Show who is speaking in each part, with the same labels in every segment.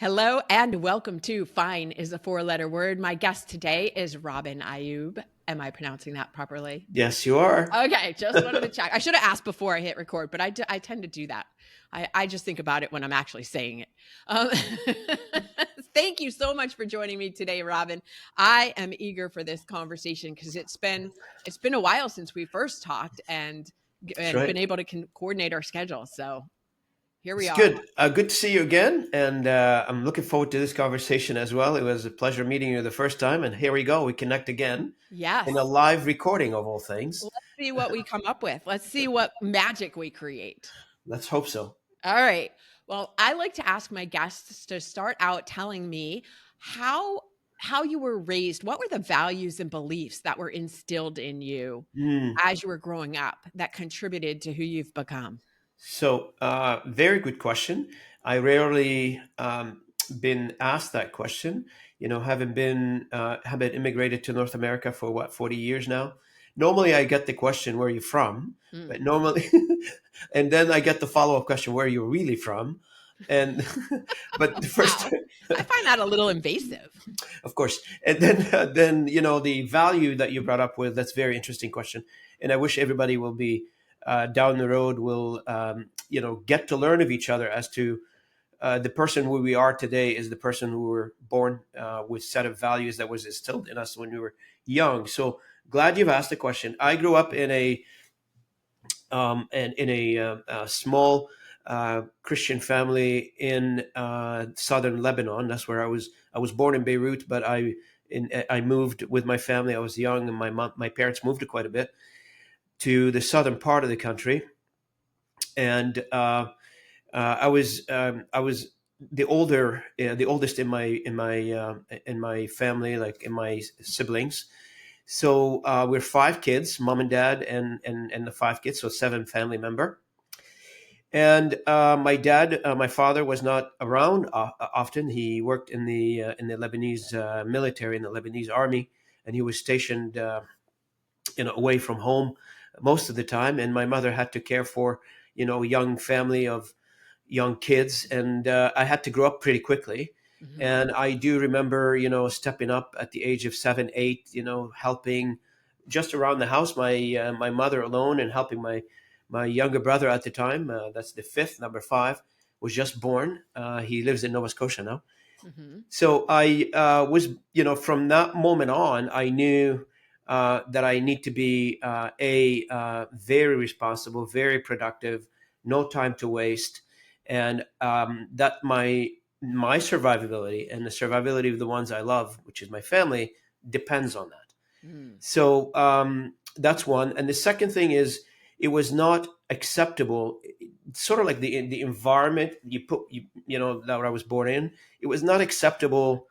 Speaker 1: Hello and welcome to Fine is a four-letter word. My guest today is Robin Ayoub. Am I pronouncing that properly?
Speaker 2: Yes, you are.
Speaker 1: Okay, just wanted to check. I should have asked before I hit record, but I tend to do that. I just think about it when I'm actually saying it. Um, Thank you so much for joining me today, Robin. I am eager for this conversation because it's been a while since we first talked and
Speaker 2: That's
Speaker 1: and
Speaker 2: right.
Speaker 1: been able to coordinate our schedules. So here we
Speaker 2: It's
Speaker 1: are.
Speaker 2: good. Good to see you again. And I'm looking forward to this conversation as well. It was a pleasure meeting you the first time. And here we go. We connect again in a
Speaker 1: Yes.
Speaker 2: live recording of all things.
Speaker 1: Let's see what we come up with. Let's see what magic we create.
Speaker 2: Let's hope so.
Speaker 1: All right. Well, I like to ask my guests to start out telling me how how you were raised. What were the values and beliefs that were instilled in you
Speaker 2: Hmm.
Speaker 1: as you were growing up that contributed to who you've become?
Speaker 2: Very good question. I rarely been asked that question. Having immigrated to North America for what 40 years now. Normally, I get the question, "Where are you from?"
Speaker 1: Mm.
Speaker 2: But normally, and then I get the follow up question, "Where are you really from?" And but the first,
Speaker 1: Wow. I find that a little invasive.
Speaker 2: of course, and then the value that you brought up with that's a very interesting question, and I wish everybody will be down the road will get to learn of each other as to the person who we are today is the person who were born with set of values that was instilled in us when we were young. So glad you've asked the question. I grew up in a small Christian family in southern Lebanon. That's where I was. I was born in Beirut, but I moved with my family. I was young, and my parents moved quite a bit to the southern part of the country, and I was the oldest in my family, like in my siblings. So we're five kids, mom and dad, and the five kids, so seven family member. And my father was not around often. He worked in the Lebanese military, in the Lebanese army, and he was stationed away from home most of the time. And my mother had to care for a young family of young kids, and I had to grow up pretty quickly.
Speaker 1: Mhm.
Speaker 2: And I do remember, stepping up at the age of 7, 8, helping just around the house, my mother alone, and helping my younger brother at the time. That's the fifth, number five, was just born. He lives in Nova Scotia now.
Speaker 1: Mhm.
Speaker 2: So I was, from that moment on, I knew that I need to be very responsible, very productive, no time to waste, and that my survivability and the survivability of the ones I love, which is my family, depends on that.
Speaker 1: Mm.
Speaker 2: So that's one. And the second thing is, it was not acceptable. Sort of like the environment that I was born in. It was not acceptable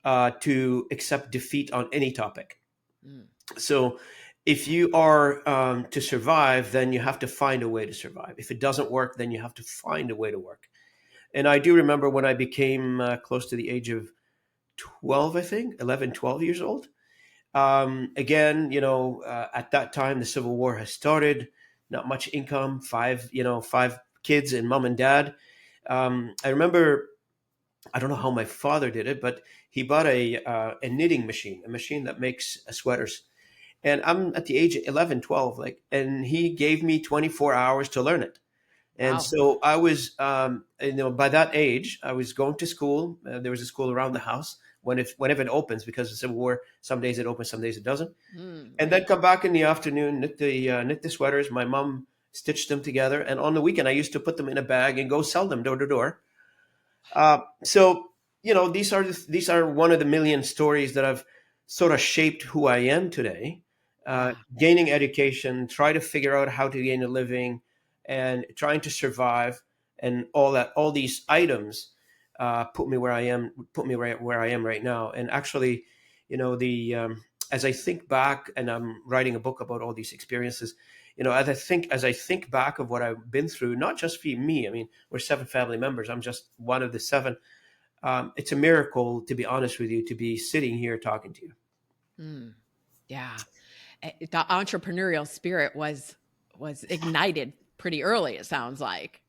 Speaker 2: to accept defeat on any topic.
Speaker 1: Mm.
Speaker 2: So if you are to survive, then you have to find a way to survive. If it doesn't work, then you have to find a way to work. And I do remember when I became close to the age of 12, I think, 11, 12 years old. Again, at that time, the Civil War has started. Not much income. Five kids and mom and dad. I remember. I don't know how my father did it, but he bought a knitting machine, a machine that makes sweaters. And I'm at the age of 11, 12, and he gave me 24 hours to learn it. And
Speaker 1: Wow.
Speaker 2: so I was, by that age, I was going to school. There was a school around the house whenever it opens, because the Civil War, some days it opens, some days it doesn't.
Speaker 1: Mm.
Speaker 2: And then
Speaker 1: Right.
Speaker 2: come back in the afternoon, knit the sweaters. My mom stitched them together, and on the weekend I used to put them in a bag and go sell them door to door. So these are one of the million stories that have sort of shaped who I am today.
Speaker 1: Yeah.
Speaker 2: Gaining education, try to figure out how to gain a living, and trying to survive, and all that. All these items put me where I am. Put me right where I am right now. And actually, the as I think back, and I'm writing a book about all these experiences. As I think back of what I've been through, not just for me. I mean, we're seven family members. I'm just one of the seven. It's a miracle, to be honest with you, to be sitting here talking to you.
Speaker 1: Mm. Yeah. The entrepreneurial spirit was ignited pretty early, it sounds like.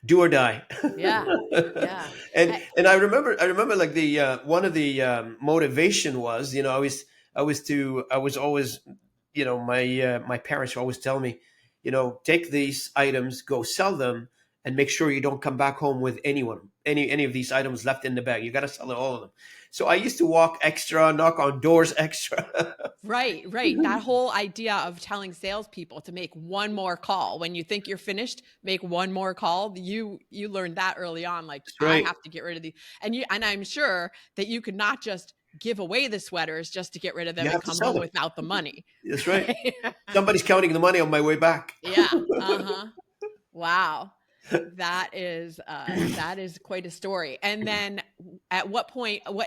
Speaker 2: do or die.
Speaker 1: Yeah. Yeah.
Speaker 2: And I remember like the one of the motivation was, I was always, my parents would always tell me, take these items, go sell them, and make sure you don't come back home with any of these items left in the bag. You got to sell all of them. So I used to walk extra, knock on doors extra.
Speaker 1: Right, right. That whole idea of telling salespeople to make one more call when you think you're finished, make one more call. You learned that early on. Like,
Speaker 2: That's
Speaker 1: I
Speaker 2: right.
Speaker 1: have to get rid of the and I'm sure that you could not just give away the sweaters just to get rid of them
Speaker 2: You
Speaker 1: and
Speaker 2: have to
Speaker 1: come
Speaker 2: sell
Speaker 1: home
Speaker 2: them.
Speaker 1: without the money.
Speaker 2: That's right.
Speaker 1: Right?
Speaker 2: Somebody's counting the money on my way back.
Speaker 1: Yeah. Uh-huh. Wow. That is quite a story. And then at what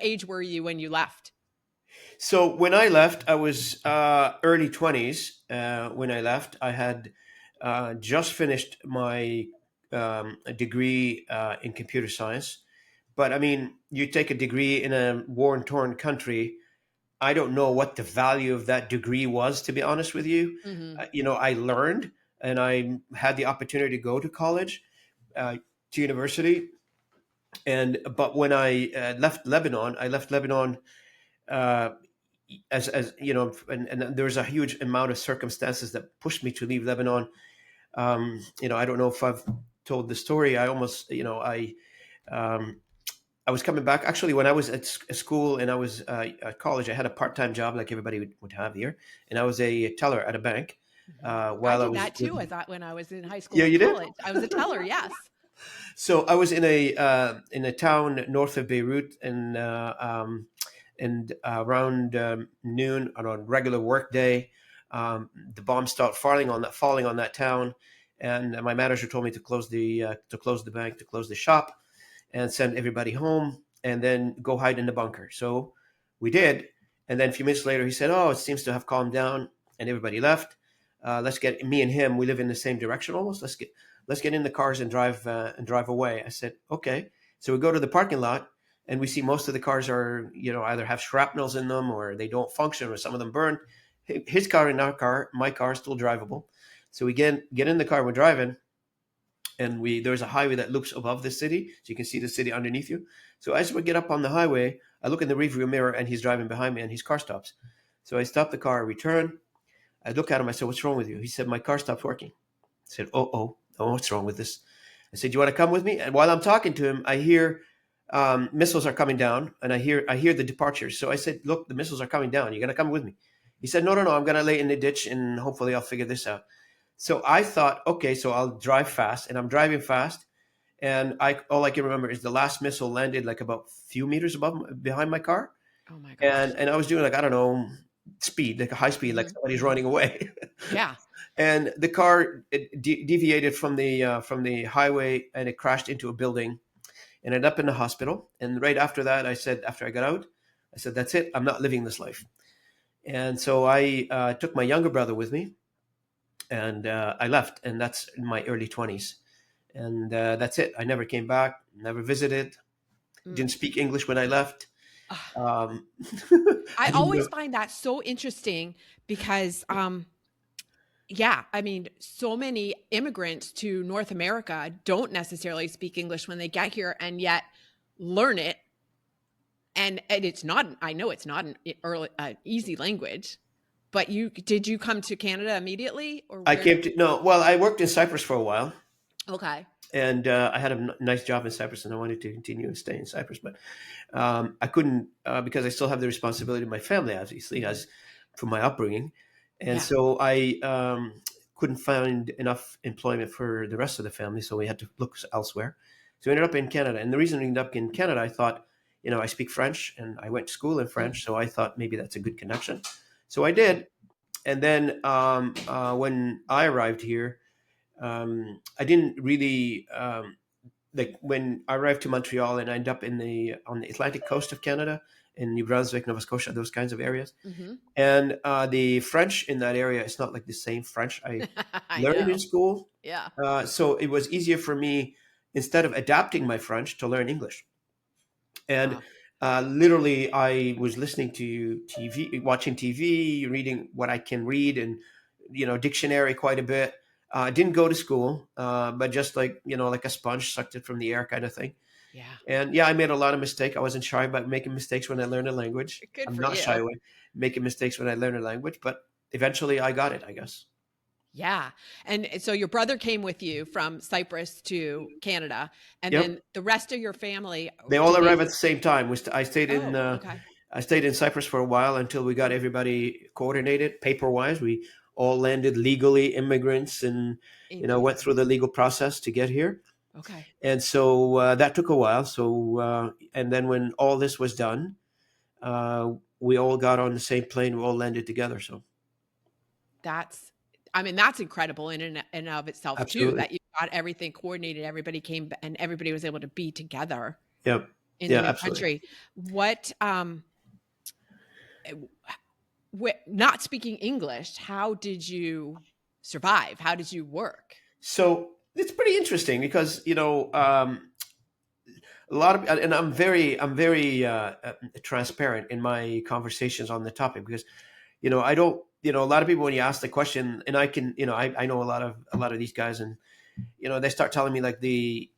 Speaker 1: age were you when you left?
Speaker 2: So when I left, I was early 20s. When I left, I had just finished my degree in computer science. But I mean, you take a degree in a war torn country. I don't know what the value of that degree was, to be honest with you.
Speaker 1: Mhm.
Speaker 2: I learned and I had the opportunity to go to college, to university. But when I left Lebanon, I left Lebanon uh, as and there was a huge amount of circumstances that pushed me to leave Lebanon. I don't know if I've told the story. I almost, um, I was coming back actually when I was at school and I was at college. I had a part-time job like everybody would have here, and I was a teller at a bank
Speaker 1: Mhm. I
Speaker 2: while I
Speaker 1: did
Speaker 2: was
Speaker 1: that
Speaker 2: with.
Speaker 1: too. I thought when I was in high school
Speaker 2: Yeah,
Speaker 1: and
Speaker 2: you did.
Speaker 1: college, I was a teller. Yes.
Speaker 2: So I was in a town north of Beirut, and around noon on a regular work day, the bombs start falling on that town, and my manager told me to close the bank, to close the shop, and send everybody home, and then go hide in the bunker. So we did, and then a few minutes later, he said, "Oh, it seems to have calmed down," and everybody left. Let's get me and him. We live in the same direction almost. Let's get in the cars and drive away. I said, okay. So we go to the parking lot and we see most of the cars are, either have shrapnels in them or they don't function or some of them burned. His car and our car, my car is still drivable. So we get in the car, we're driving, and there's a highway that loops above the city, so you can see the city underneath you. So as we get up on the highway, I look in the rearview mirror and he's driving behind me and his car stops. So I stop the car, I return, I look at him, I said, "What's wrong with you?" He said, "My car stopped working." I said, oh, what's wrong with this? I said, "You want to come with me?" And while I'm talking to him, I hear missiles are coming down, and I hear the departures. So I said, "Look, the missiles are coming down. You're gonna come with me?" He said, "No, no, no. I'm gonna lay in the ditch, and hopefully I'll figure this out." So I thought, okay, so I'll drive fast, and I'm driving fast, and I all I can remember is the last missile landed like about a few meters behind my car,
Speaker 1: Oh my
Speaker 2: and
Speaker 1: gosh.
Speaker 2: and I was doing like, I don't know, speed, like a high speed, like
Speaker 1: Mhm,
Speaker 2: somebody's
Speaker 1: mhm.
Speaker 2: running away.
Speaker 1: Yeah.
Speaker 2: And the car deviated from the highway and it crashed into a building and ended up in the hospital. And right after that, I said, after I got out, I said, "That's it. I'm not living this life." And so I took my younger brother with me, and I left. And that's in my early 20s. And that's it. I never came back, never visited,
Speaker 1: Mm.
Speaker 2: didn't speak English when I left.
Speaker 1: Ah,
Speaker 2: Um,
Speaker 1: I
Speaker 2: I didn't
Speaker 1: always
Speaker 2: know.
Speaker 1: find that so interesting because, yeah, I mean, so many immigrants to North America don't necessarily speak English when they get here and yet learn it. And it's not, I know it's not an easy language, but did you come to Canada immediately or
Speaker 2: I
Speaker 1: where
Speaker 2: came
Speaker 1: did
Speaker 2: to, no, well, I worked in Cyprus for a while.
Speaker 1: Okay.
Speaker 2: And I had a nice job in Cyprus, and I wanted to continue and stay in Cyprus, but I couldn't because I still have the responsibility of my family, obviously,
Speaker 1: Mhm.
Speaker 2: as from my upbringing, and
Speaker 1: Yeah.
Speaker 2: so I couldn't find enough employment for the rest of the family, so we had to look elsewhere. So we ended up in Canada, and the reason we ended up in Canada, I thought, I speak French, and I went to school in
Speaker 1: Mm.
Speaker 2: French, so I thought maybe that's a good connection. So I did, and then when I arrived here, I didn't really like when I arrived to Montreal and I ended up on the Atlantic coast of Canada in New Brunswick, Nova Scotia, those kinds of areas.
Speaker 1: Mhm.
Speaker 2: And the French in that area is not like the same French I
Speaker 1: I
Speaker 2: learned in
Speaker 1: know.
Speaker 2: school.
Speaker 1: Yeah.
Speaker 2: So it was easier for me instead of adapting my French to learn English. And
Speaker 1: Wow.
Speaker 2: literally, I was listening to TV, watching TV, reading what I can read, and dictionary quite a bit. I didn't go to school, but just like, like a sponge, sucked it from the air kind of thing.
Speaker 1: Yeah.
Speaker 2: And yeah, I made a lot of mistakes. I wasn't shy about making mistakes when I learned a language.
Speaker 1: Good
Speaker 2: I'm
Speaker 1: for
Speaker 2: not shy
Speaker 1: you.
Speaker 2: away making mistakes when I learn a language, but eventually I got it, I guess.
Speaker 1: Yeah. And so your brother came with you from Cyprus to Canada, and
Speaker 2: Yep.
Speaker 1: then the rest of your family,
Speaker 2: They all
Speaker 1: did they
Speaker 2: arrived at the same time.
Speaker 1: Oh, okay.
Speaker 2: I stayed in Cyprus for a while until we got everybody coordinated paper wise. We all landed legally, immigrants, and went
Speaker 1: Indeed.
Speaker 2: through the legal process to get here.
Speaker 1: Okay.
Speaker 2: And so that took a while. So and then when all this was done, we all got on the same plane. We all landed together. So
Speaker 1: That's I mean, that's incredible in and of itself too,
Speaker 2: absolutely,
Speaker 1: that you got everything coordinated, everybody came and everybody was able to be together
Speaker 2: yep,
Speaker 1: in the
Speaker 2: yeah,
Speaker 1: new
Speaker 2: absolutely.
Speaker 1: country. What, eh, not speaking English, how did you survive? How did you work?
Speaker 2: So it's pretty interesting because a lot of, and I'm very transparent in my conversations on the topic because I don't, a lot of people when you ask the question, and I can, I know a lot of these guys, and they start telling me like the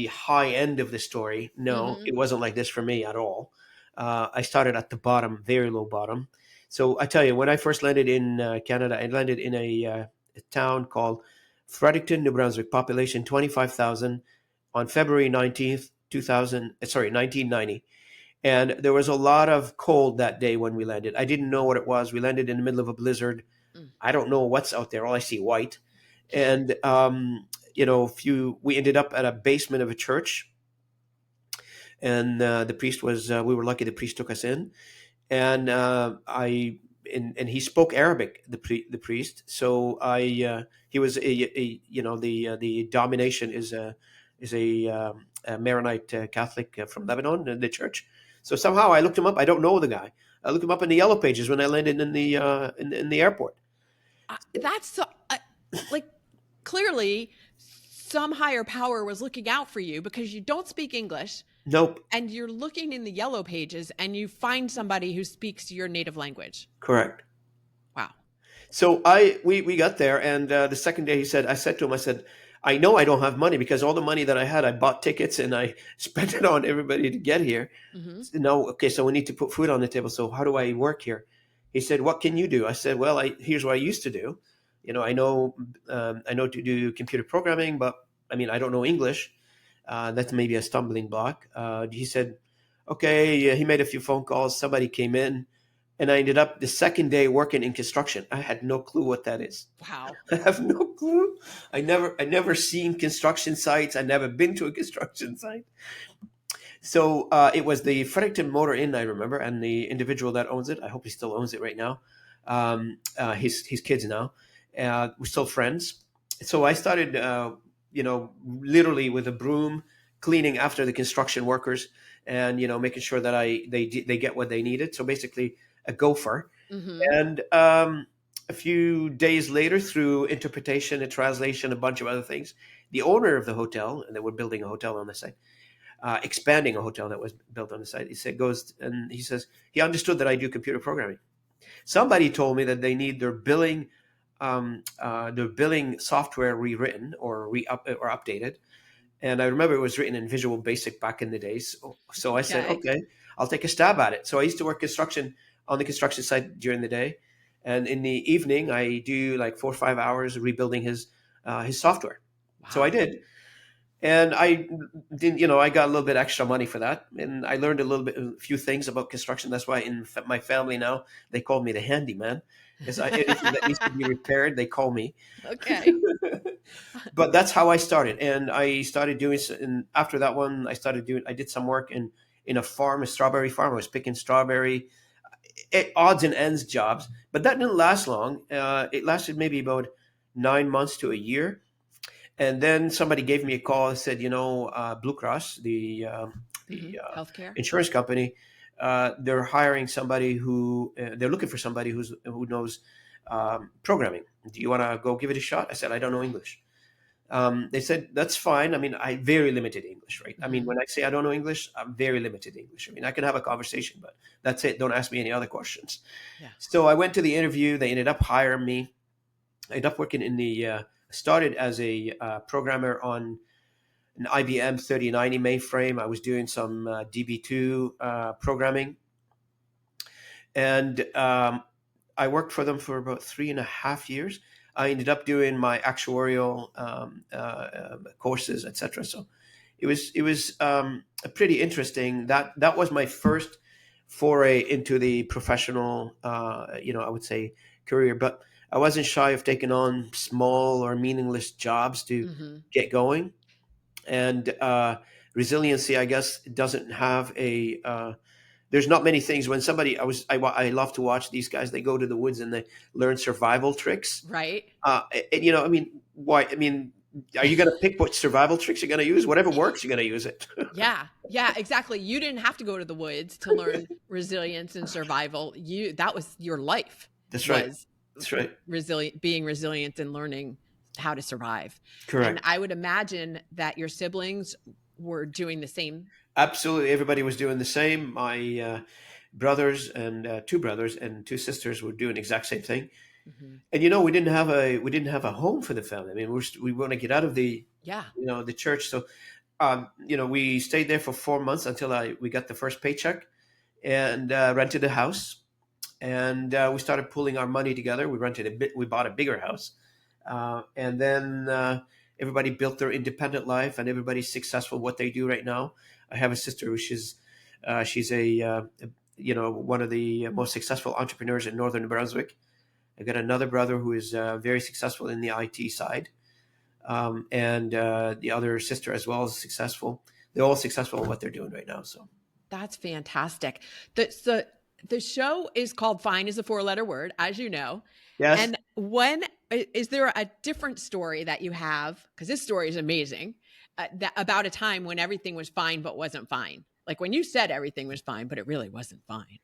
Speaker 2: high end of the story. No,
Speaker 1: Mhm.
Speaker 2: it wasn't like this for me at all. I started at the bottom, very low bottom. So I tell you, when I first landed in Canada, I landed in a town called Fredericton, New Brunswick, population 25,000, on February 19th, 1990. And there was a lot of cold that day when we landed. I didn't know what it was. We landed in the middle of a blizzard.
Speaker 1: Mm.
Speaker 2: I don't know what's out there. All I see white. And we ended up at a basement of a church, and the priest was. We were lucky. The priest took us in, and and he spoke Arabic. The priest. So he was the domination is a Maronite Catholic from Lebanon in the church. So somehow I looked him up. I don't know the guy. I looked him up in the yellow pages when I landed in the airport.
Speaker 1: That's so like, clearly, some higher power was looking out for you because you don't speak English,
Speaker 2: Nope.
Speaker 1: and you're looking in the yellow pages, and you find somebody who speaks your native language.
Speaker 2: Correct.
Speaker 1: Wow.
Speaker 2: So we got there, and the second day I said to him, I said, I know I don't have money because all the money that I had, I bought tickets and I spent it on everybody to get here.
Speaker 1: Mhm.
Speaker 2: No, okay, so we need to put food on the table. So how do I work here? He said, what can you do? I said, well, here's what I used to do. I know to do computer programming, but I mean, I don't know English. That's maybe a stumbling block. He said, okay, yeah, he made a few phone calls. Somebody came in, and I ended up the second day working in construction. I had no clue what that is.
Speaker 1: Wow.
Speaker 2: I have no clue. I never seen construction sites. I never been to a construction site. So it was the Fredericton Motor Inn, I remember, and the individual that owns it. I hope he still owns it right now. His kids now. We're still friends. So I started, literally with a broom, cleaning after the construction workers, and making sure that they get what they needed. So basically, a gopher.
Speaker 1: Mhm.
Speaker 2: And a few days later, through interpretation and translation, a bunch of other things, the owner of the hotel, and they were building a hotel on the site, expanding a hotel that was built on the site. He says he understood that I do computer programming. Somebody told me that they need their billing software rewritten or updated. And I remember it was written in Visual Basic back in the days. So I said,
Speaker 1: Okay.
Speaker 2: okay, I'll take a stab at it. So I used to work construction on the construction site during the day, and in the evening I do like 4 or 5 hours rebuilding his software. So I
Speaker 1: Wow.
Speaker 2: did, and I didn't, I got a little bit extra money for that, and I learned a few things about construction. That's why in my family now they call me the handyman, because anything that needs to be repaired, they call me.
Speaker 1: Okay.
Speaker 2: But that's how I started, and I started doing. And after that one, I did some work in a farm, a strawberry farm. I was picking strawberry, odds and ends jobs, but that didn't last long. It lasted maybe about 9 months to a year. And then somebody gave me a call and said, Blue Cross,
Speaker 1: Mhm.
Speaker 2: the
Speaker 1: Healthcare?
Speaker 2: insurance company, they're looking for somebody who knows programming. Do you want to go give it a shot? I said, I don't know English. They said, that's fine. I mean, I very limited English, right? I mean,
Speaker 1: Mhm.
Speaker 2: when I say I don't know English, I'm very limited English. I mean, I can have a conversation, but that's it. Don't ask me any other questions.
Speaker 1: Yeah.
Speaker 2: So I went to the interview. They ended up hiring me. I ended up working in the started as a programmer on an IBM 3090 mainframe. I was doing some DB2 programming, and I worked for them for about 3.5 years. I ended up doing my actuarial courses, etc. So it was pretty interesting. That was my first foray into the professional, I would say, career. But I wasn't shy of taking on small or meaningless jobs to
Speaker 1: Hmm.
Speaker 2: get going. And resiliency, I guess, doesn't have a there's not many things when somebody I love to watch these guys. They go to the woods and they learn survival tricks.
Speaker 1: Right.
Speaker 2: And I mean, why? I mean, are you going to pick what survival tricks you're going to use? Whatever works, you're going to use it.
Speaker 1: Yeah. Yeah, exactly. You didn't have to go to the woods to learn resilience and survival. That was your life,
Speaker 2: That's right.
Speaker 1: was
Speaker 2: That's right.
Speaker 1: being resilient and learning how to survive. And
Speaker 2: Correct.
Speaker 1: I would imagine that your siblings were doing the same.
Speaker 2: Absolutely, everybody was doing the same. My brothers and two brothers and two sisters were doing the exact same thing.
Speaker 1: Mhm.
Speaker 2: And we didn't have a home for the family. I mean, we want to get out of the
Speaker 1: Yeah.
Speaker 2: the church. So we stayed there for 4 months until we got the first paycheck and rented a house. And we started pulling our money together. We rented a bit. We bought a bigger house, and then everybody built their independent life, and everybody's successful what they do right now. I have a sister who she's one of the most successful entrepreneurs in northern New Brunswick. I got another brother who is very successful in the IT side, and the other sister as well is successful. They're all successful in what they're doing right now. So
Speaker 1: That's fantastic. The show is called Fine is a four-letter word, as you know.
Speaker 2: yes.
Speaker 1: And is there a different story that you have? Because this story is amazing. About a time when everything was fine but wasn't fine. Like when you said everything was fine, but it really wasn't fine.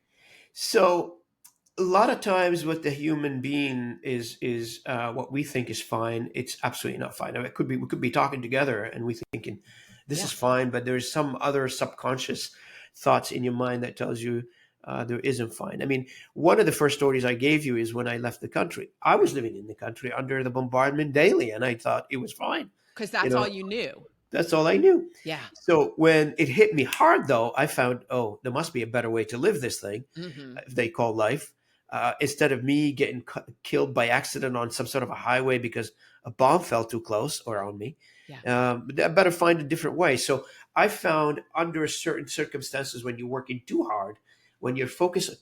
Speaker 2: So a lot of times what the human being is what we think is fine, it's absolutely not fine. I mean, we could be talking together and we thinking this
Speaker 1: Yeah.
Speaker 2: is fine, but there's some other subconscious thoughts in your mind that tells you there isn't fine. I mean, one of the first stories I gave you is when I left the country. I was
Speaker 1: Right.
Speaker 2: living in the country under the bombardment daily, and I thought it was fine.
Speaker 1: Because
Speaker 2: You
Speaker 1: that's all
Speaker 2: know,
Speaker 1: you knew.
Speaker 2: that's all I knew.
Speaker 1: Yeah.
Speaker 2: So when it hit me hard, though, I found, oh, there must be a better way to live this thing
Speaker 1: Hmm.
Speaker 2: they call life. Instead of me getting killed by accident on some sort of a highway because a bomb fell too close around me,
Speaker 1: Yeah.
Speaker 2: I better find a different way. So I found under certain circumstances when you're working too hard, when you're focused,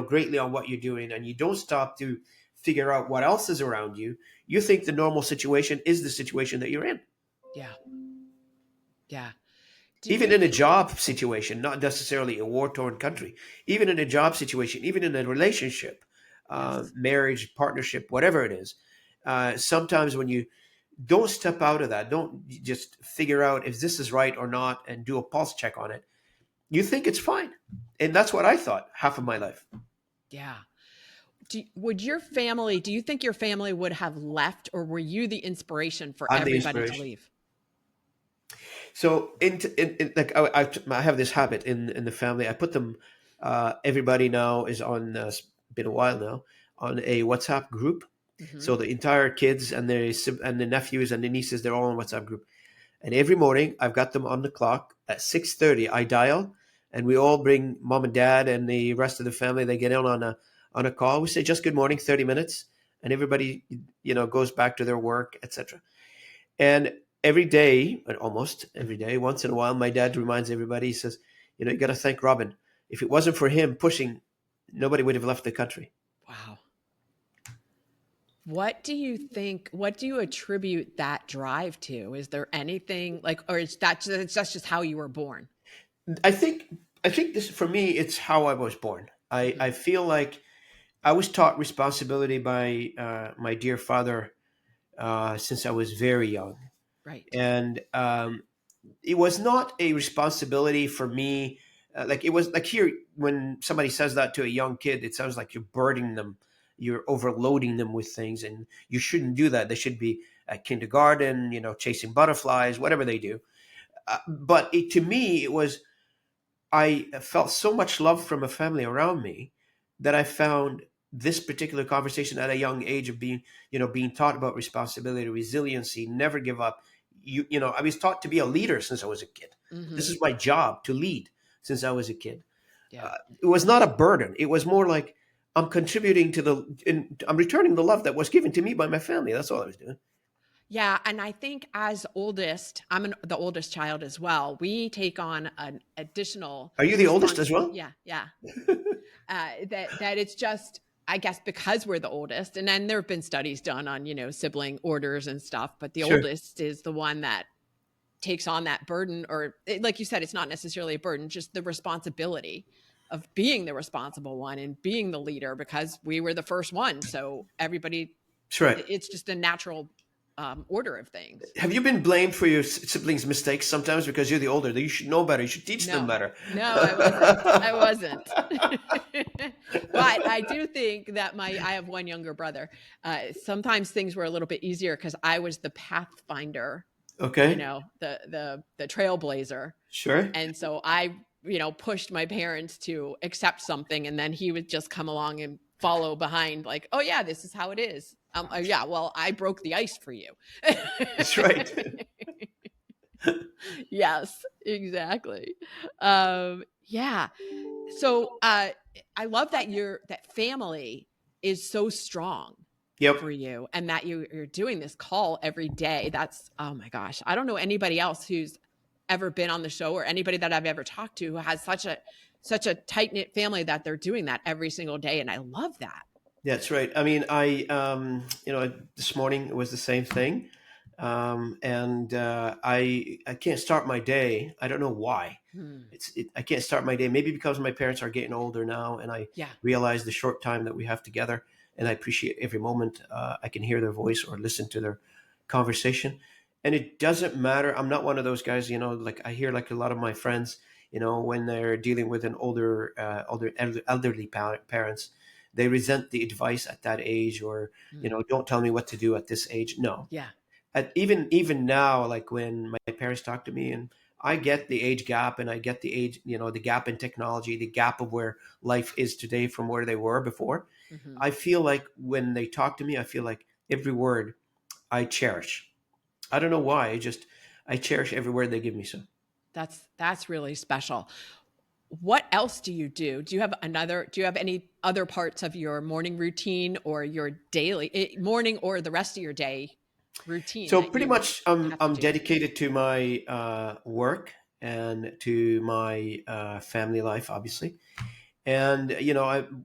Speaker 2: greatly on what you're doing, and you don't stop to figure out what else is around you, you think the normal situation is the situation that you're in.
Speaker 1: Yeah. Yeah. Do
Speaker 2: Even
Speaker 1: you
Speaker 2: in a
Speaker 1: think?
Speaker 2: job situation, not necessarily a war torn country, even in a job situation, even in a relationship,
Speaker 1: Yes.
Speaker 2: marriage, partnership, whatever it is, sometimes when you don't step out of that, don't just figure out if this is right or not and do a pulse check on it, you think it's fine. And that's what I thought half of my life.
Speaker 1: Yeah. Do you think your family would have left, or were you the inspiration for
Speaker 2: I'm the
Speaker 1: everybody to
Speaker 2: inspiration.
Speaker 1: leave?
Speaker 2: So like I have this habit in the family. I put them. Everybody now is on. It's been a while now on a WhatsApp group.
Speaker 1: Hmm.
Speaker 2: So the entire kids and the nephews and the nieces, they're all on WhatsApp group. And every morning I've got them on the clock at 6:30. I dial, and we all bring mom and dad and the rest of the family. They get in on a call. We say just good morning, 30 minutes, and everybody goes back to their work, etc. And every day, and almost every day, once in a while, my dad reminds everybody. He says, you got to thank Robin. If it wasn't for him pushing, nobody would have left the country.
Speaker 1: Wow. What do you attribute that drive to? Is there anything like, or is that's just how you were born?
Speaker 2: I think I think this for me, it's how I was born. I
Speaker 1: Hmm.
Speaker 2: feel like I was taught responsibility by my dear father since I was very young,
Speaker 1: Right.
Speaker 2: and it was not a responsibility for me. Like it was like here when somebody says that to a young kid, it sounds like you're burdening them, you're overloading them with things, and you shouldn't do that. They should be at kindergarten, chasing butterflies, whatever they do. But to me, it was I felt so much love from a family around me that I found this particular conversation at a young age of being taught about responsibility, resiliency, never give up. I was taught to be a leader since I was a kid. This
Speaker 1: Hmm.
Speaker 2: is my job, to lead, since I was a kid.
Speaker 1: Yeah.
Speaker 2: It was not a burden. It was more like I'm contributing I'm returning the love that was given to me by my family. That's all I was doing.
Speaker 1: Yeah, and I think as oldest, the oldest child as well. We take on an additional
Speaker 2: Are you the oldest as
Speaker 1: responsibility.
Speaker 2: well?
Speaker 1: Yeah, yeah. That it's just, I guess, because we're the oldest, and then there have been studies done on sibling orders and stuff, but the
Speaker 2: Sure.
Speaker 1: oldest is the one that takes on that burden, or like you said, it's not necessarily a burden, just the responsibility of being the responsible one and being the leader, because we were the first one. So everybody,
Speaker 2: That's right.
Speaker 1: it's just a natural order of things.
Speaker 2: Have you been blamed for your siblings' mistakes sometimes because you're the older? You should know better. You should teach them
Speaker 1: No,
Speaker 2: better.
Speaker 1: no, I wasn't. I wasn't. But I do think that I have one younger brother. Sometimes things were a little bit easier because I was the pathfinder,
Speaker 2: Okay.
Speaker 1: the trailblazer.
Speaker 2: Sure.
Speaker 1: And so I, pushed my parents to accept something, and then he would just come along and follow behind, like, oh yeah, this is how it is. Yeah, well, I broke the ice for you.
Speaker 2: That's right.
Speaker 1: Yes, exactly. Yeah. So I love that that family is so strong
Speaker 2: Yep.
Speaker 1: for you, and that you're doing this call every day. That's, oh my gosh. I don't know anybody else who's ever been on the show, or anybody that I've ever talked to, who has such a tight-knit family that they're doing that every single day. And I love that.
Speaker 2: That's right. I mean, this morning it was the same thing, and I can't start my day. I don't know why.
Speaker 1: Hmm.
Speaker 2: I can't start my day. Maybe because my parents are getting older now, and I
Speaker 1: Yeah.
Speaker 2: realize the short time that we have together, and I appreciate every moment I can hear their voice or listen to their conversation. And it doesn't matter. I'm not one of those guys. Like I hear like a lot of my friends. When they're dealing with an elderly parents, they resent the advice at that age, or
Speaker 1: Hmm.
Speaker 2: don't tell me what to do at this age. No,
Speaker 1: Yeah.
Speaker 2: even now, like when my parents talk to me, and I get the age gap, and I get the age, the gap in technology, the gap of where life is today from where they were before.
Speaker 1: Hmm.
Speaker 2: I feel like when they talk to me, I feel like every word I cherish. I don't know why. I cherish every word they give me. So
Speaker 1: That's really special. What else do you do? Do you have any other parts of your morning routine, or your daily morning, or the rest of your day routine
Speaker 2: so
Speaker 1: that
Speaker 2: pretty
Speaker 1: you
Speaker 2: much, I'm
Speaker 1: have to
Speaker 2: I'm
Speaker 1: do?
Speaker 2: dedicated to my work and to my family life, obviously. And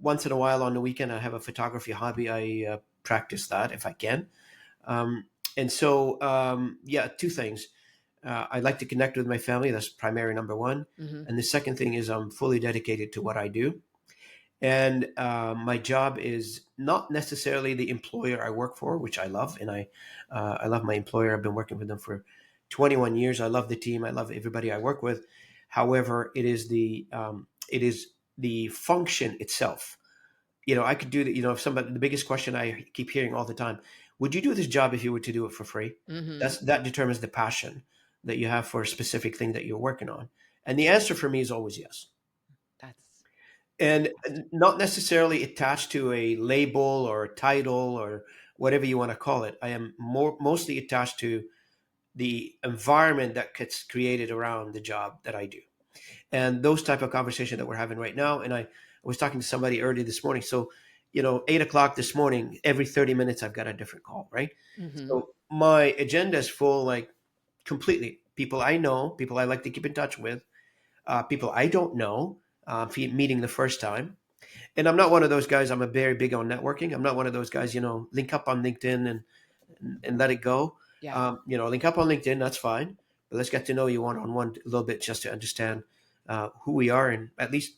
Speaker 2: once in a while on the weekend, I have a photography hobby. I practice that if I can. And so, yeah, two things. I like to connect with my family. That's primary number one.
Speaker 1: Hmm.
Speaker 2: And the second thing is I'm fully dedicated to what I do. And my job is not necessarily the employer I work for, which I love, and I love my employer. I've been working with them for 21 years. I love the team. I love everybody I work with. However, it is the function itself. I could do that. If somebody, the biggest question I keep hearing all the time: would you do this job if you were to do it for free?
Speaker 1: Hmm.
Speaker 2: That determines the passion that you have for a specific thing that you're working on. And the answer for me is always yes,
Speaker 1: That's
Speaker 2: and
Speaker 1: fantastic.
Speaker 2: not necessarily attached to a label or a title or whatever you want to call it. I am mostly attached to the environment that gets created around the job that I do, and those type of conversation that we're having right now. And I was talking to somebody early this morning. So 8 o'clock this morning, every 30 minutes I've got a different call, right?
Speaker 1: Hmm.
Speaker 2: So my agenda is full, like completely. People I know, people I like to keep in touch with, people I don't know, meeting the first time. And I'm not one of those guys. I'm a very big on networking. I'm not one of those guys, link up on LinkedIn and let it go.
Speaker 1: Yeah.
Speaker 2: Link up on LinkedIn. That's fine. But let's get to know you one on one a little bit, just to understand who we are, and at least,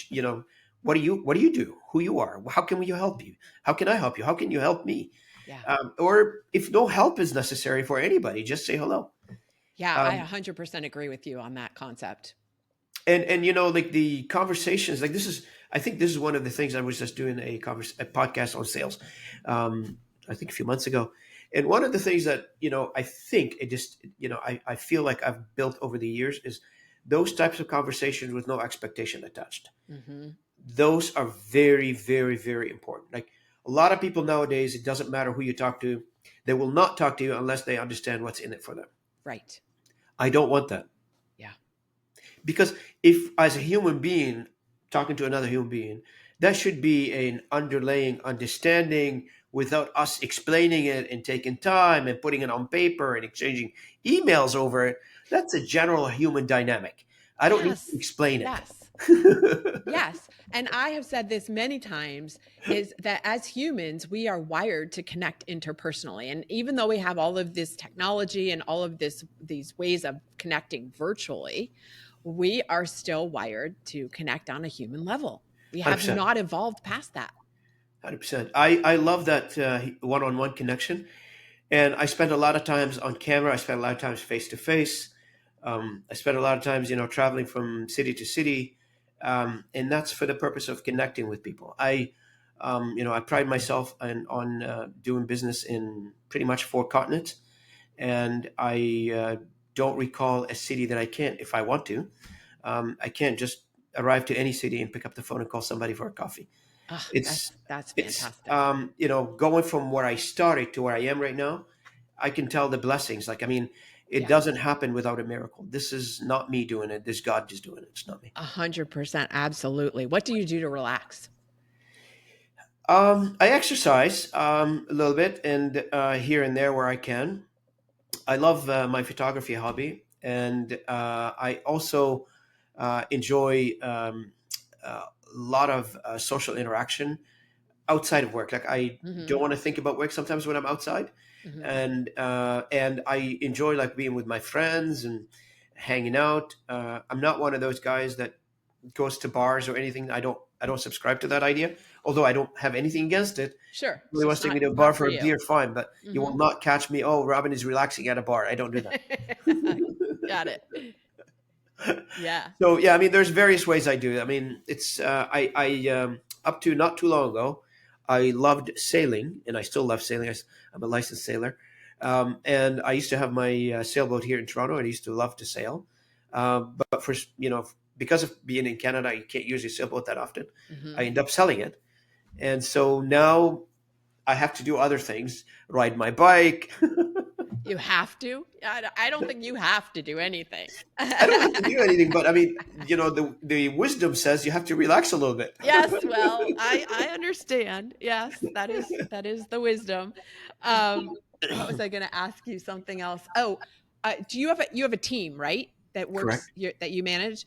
Speaker 2: you know, what do you do? Who you are? How can we help you? How can I help you? How can you help me?
Speaker 1: Yeah.
Speaker 2: Or if no help is necessary for anybody, just say hello.
Speaker 1: Yeah. I
Speaker 2: Um,
Speaker 1: 100% agree with you on that concept.
Speaker 2: and like the conversations, like I think this is one of the things. I was just doing a podcast on sales, I think a few months ago. And one of the things that I think it just I feel like I've built over the years is those types of conversations with no expectation attached.
Speaker 1: Hmm.
Speaker 2: Those are very, very, very important. Like a lot of people nowadays, it doesn't matter who you talk to, they will not talk to you unless they understand what's in it for them.
Speaker 1: Right.
Speaker 2: I don't want that.
Speaker 1: Yeah.
Speaker 2: Because if, as a human being, talking to another human being, that should be an underlying understanding without us explaining it and taking time and putting it on paper and exchanging emails over it. That's a general human dynamic. I don't need to
Speaker 1: Yes.
Speaker 2: explain it.
Speaker 1: Yes. Yes. And I have said this many times is that as humans, we are wired to connect interpersonally. And even though we have all of this technology and all of these ways of connecting virtually, we are still wired to connect on a human level. We have
Speaker 2: 100%.
Speaker 1: not evolved past that.
Speaker 2: 100%. I love that one-on-one connection. And I spend a lot of times on camera. I spend a lot of times face to face. I spend a lot of times, traveling from city to city, and that's for the purpose of connecting with people. I pride myself on doing business in pretty much four continents, and I don't recall a city that I can't, if I want to. I can't just arrive to any city and pick up the phone and call somebody for a coffee.
Speaker 1: Ah,
Speaker 2: It's
Speaker 1: that's
Speaker 2: it's
Speaker 1: fantastic.
Speaker 2: going from where I started to where I am right now. I can tell the blessings. Like, I mean, it
Speaker 1: Yes.
Speaker 2: doesn't happen without a miracle. This is not me doing it. This God is doing it. It's not me.
Speaker 1: 100%. Absolutely. What do you do to relax?
Speaker 2: I exercise a little bit and here and there where I can. I love my photography hobby, and I also enjoy a lot of social interaction outside of work. Like I
Speaker 1: Hmm.
Speaker 2: don't want to think about work sometimes when I'm outside,
Speaker 1: Hmm.
Speaker 2: and I enjoy like being with my friends and hanging out. I'm not one of those guys that goes to bars or anything. I don't subscribe to that idea. Although I don't have anything against it.
Speaker 1: Sure.
Speaker 2: If
Speaker 1: It's
Speaker 2: somebody wants
Speaker 1: just
Speaker 2: to take me to a bar
Speaker 1: not for
Speaker 2: for a
Speaker 1: you.
Speaker 2: beer, fine. But you
Speaker 1: Hmm.
Speaker 2: will not catch me. Oh, Robin is relaxing at a bar. I don't do that.
Speaker 1: Got it. Yeah.
Speaker 2: So yeah, I mean, there's various ways I do it. I mean, it's I up to not too long ago, I loved sailing, and I still love sailing. I'm a licensed sailor, and I used to have my sailboat here in Toronto, and I used to love to sail. But for because of being in Canada, you can't use your sailboat that often. I
Speaker 1: Hmm.
Speaker 2: end up selling it, and so now I have to do other things, ride my bike.
Speaker 1: You have to. I don't think you have to do anything.
Speaker 2: I don't have to do anything, but I mean, the wisdom says you have to relax a little bit.
Speaker 1: Yes, well, I understand. Yes, that is the wisdom. What was I going to ask you? Something else. Oh, do you have a team, right? That
Speaker 2: Correct.
Speaker 1: that you manage.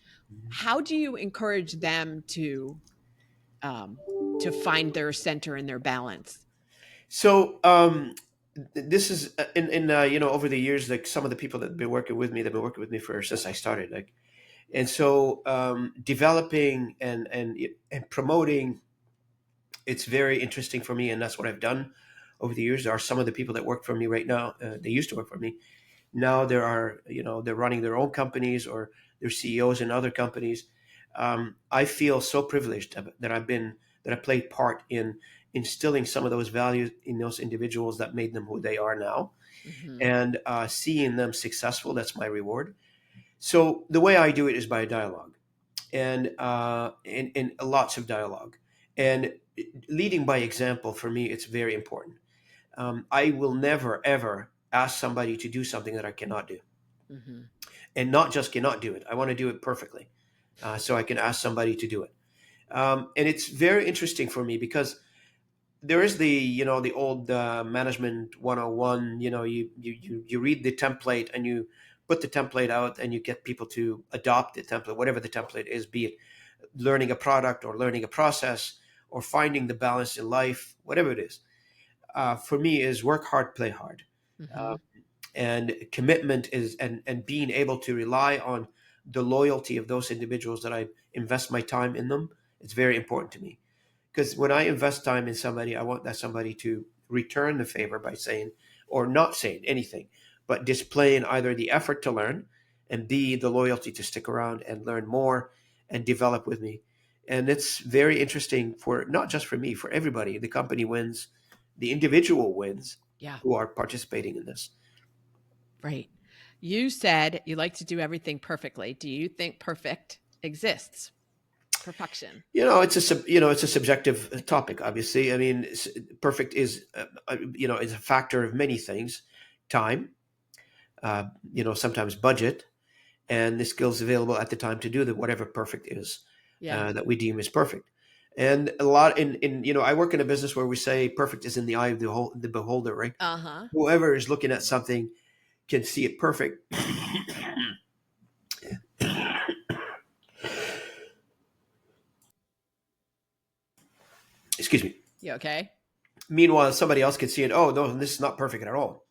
Speaker 1: How do you encourage them um, to find their center and their balance?
Speaker 2: So this is in over the years, like some of the people that have been working with me, they've been working with me for since I started. Like, and so developing and promoting, it's very interesting for me, and that's what I've done over the years. There are some of the people that work for me right now. They used to work for me. Now there are, they're running their own companies or they're CEOs in other companies. I feel so privileged that I played part in instilling some of those values in those individuals that made them who they are now,
Speaker 1: Hmm.
Speaker 2: and seeing them successful. That's my reward. So the way I do it is by dialogue, and in lots of dialogue, and leading by example. For me, it's very important. I will never ever ask somebody to do something that I cannot do,
Speaker 1: Hmm.
Speaker 2: and not just cannot do it. I want to do it perfectly, so I can ask somebody to do it. And it's very interesting for me because there is the old management 101. You read the template and you put the template out and you get people to adopt the template, whatever the template is, be it learning a product or learning a process or finding the balance in life, whatever it is. For me, is work hard, play hard.
Speaker 1: Hmm.
Speaker 2: And commitment is, and being able to rely on the loyalty of those individuals that I invest my time in them. It's very important to me because when I invest time in somebody, I want that somebody to return the favor by saying or not saying anything, but displaying either the effort to learn and B, the loyalty to stick around and learn more and develop with me. And it's very interesting for not just for me, for everybody. The company wins, the individual wins
Speaker 1: Yeah.
Speaker 2: who are participating in this.
Speaker 1: Right. You said you like to do everything perfectly. Do you think perfect exists? Perfection.
Speaker 2: It's a subjective topic. Obviously, I mean, perfect is is a factor of many things: time, sometimes budget, and the skills available at the time to do that whatever perfect is
Speaker 1: Yeah.
Speaker 2: that we deem as perfect. And a lot I work in a business where we say perfect is in the eye of the beholder, right?
Speaker 1: Uh-huh.
Speaker 2: Whoever is looking at something can see it perfect. Excuse me.
Speaker 1: You okay?
Speaker 2: Meanwhile, somebody else can see it. Oh no, this is not perfect at all.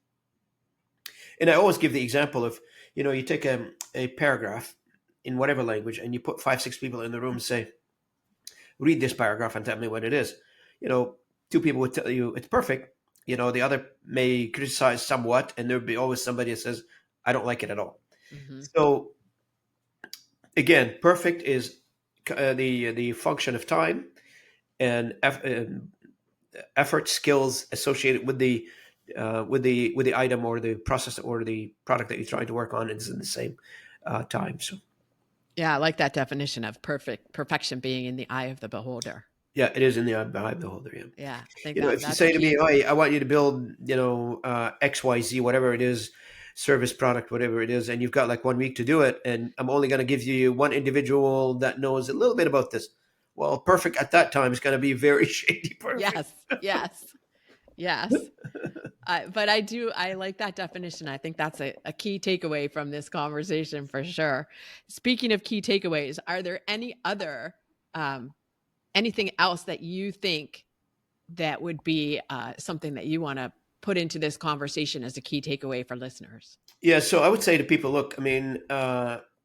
Speaker 2: And I always give the example of, you take a paragraph in whatever language and you put 5, 6 people in the room and say, read this paragraph and tell me what it is. You know, 2 people would tell you it's perfect. The other may criticize somewhat, and there'll be always somebody that says, I don't like it at all.
Speaker 1: Mm-hmm.
Speaker 2: So again, perfect is the function of time and effort, skills associated with the item or the process or the product that you're trying to work on is in the same time. So
Speaker 1: Yeah, I like that definition of perfection being in the eye of the beholder.
Speaker 2: yeah, it is in the eye of the beholder. Yeah.
Speaker 1: Yeah, I think
Speaker 2: If you
Speaker 1: that's a
Speaker 2: say to me,
Speaker 1: key.
Speaker 2: "Hey, I want you to build, XYZ, whatever it is, service product, whatever it is," and you've got like 1 week to do it, and I'm only going to give you one individual that knows a little bit about this. Well, perfect at that time is going to be very shady perfect.
Speaker 1: Yes, yes, yes. But I like that definition. I think that's a key takeaway from this conversation for sure. Speaking of key takeaways, are there any other, anything else that you think that would be something that you want to put into this conversation as a key takeaway for listeners?
Speaker 2: Yeah, so I would say to people, look, I mean,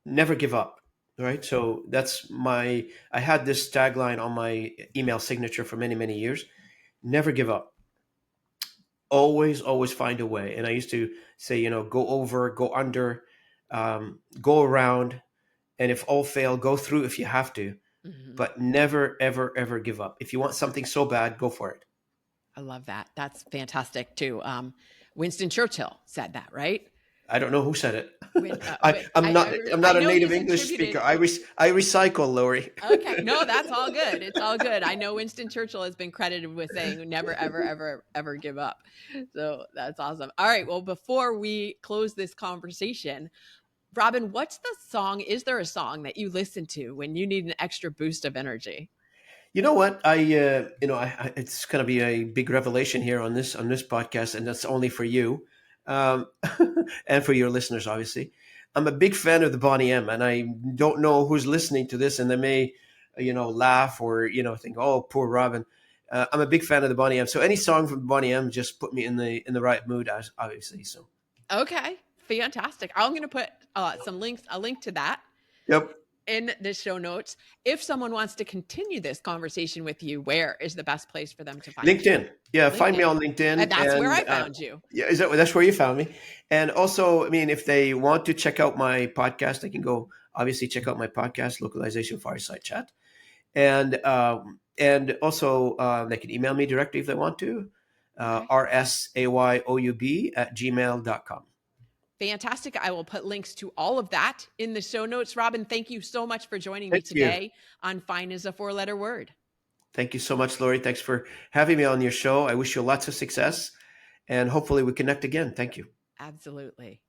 Speaker 2: never give up, right? So I had this tagline on my email signature for many, many years: never give up. Always find a way. And I used to say, go over, go under, go around, and if all fail, go through if you have to,
Speaker 1: Hmm.
Speaker 2: but never, ever, ever give up. If you want something so bad, go for it.
Speaker 1: I love that. That's fantastic too. Winston Churchill said that, right?
Speaker 2: I don't know who said it.
Speaker 1: When
Speaker 2: I'm
Speaker 1: I
Speaker 2: not a
Speaker 1: know
Speaker 2: native
Speaker 1: he's
Speaker 2: English speaker.
Speaker 1: attributed.
Speaker 2: I recycle, Lori.
Speaker 1: Okay, no, that's all good. It's all good. I know Winston Churchill has been credited with saying never, ever, ever, ever give up. So that's awesome. All right. Well, before we close this conversation, Robin, what's the song? Is there a song that you listen to when you need an extra boost of energy?
Speaker 2: You know what? It's going to be a big revelation here on this podcast, and that's only for you, um, and for your listeners, obviously. I'm a big fan of the Bonnie M, and I don't know who's listening to this, and they may, laugh or think, "Oh, poor Robin." I'm a big fan of the Bonnie M, so any song from Bonnie M just put me in the right mood, obviously. So,
Speaker 1: Okay, fantastic. I'm going to put a link to that
Speaker 2: yep.
Speaker 1: in the show notes. If someone wants to continue this conversation with you, where is the best place for them to find you?
Speaker 2: LinkedIn. Yeah, find me
Speaker 1: LinkedIn.
Speaker 2: on
Speaker 1: And
Speaker 2: LinkedIn,
Speaker 1: that's where
Speaker 2: and
Speaker 1: I found you.
Speaker 2: yeah, that's where you found me. And also, I mean, if they want to check out my podcast, they can go obviously check out my podcast, Localization Fireside Chat, and also they can email me directly if they want to,
Speaker 1: Okay.
Speaker 2: rsayoub@gmail.com.
Speaker 1: Fantastic. I will put links to all of that in the show notes. Robin, thank you so much for joining me
Speaker 2: Thank you.
Speaker 1: today on Fine is a Four-Letter Word.
Speaker 2: Thank you so much, Lori. Thanks for having me on your show. I wish you lots of success, and hopefully we connect again. Thank you.
Speaker 1: Absolutely.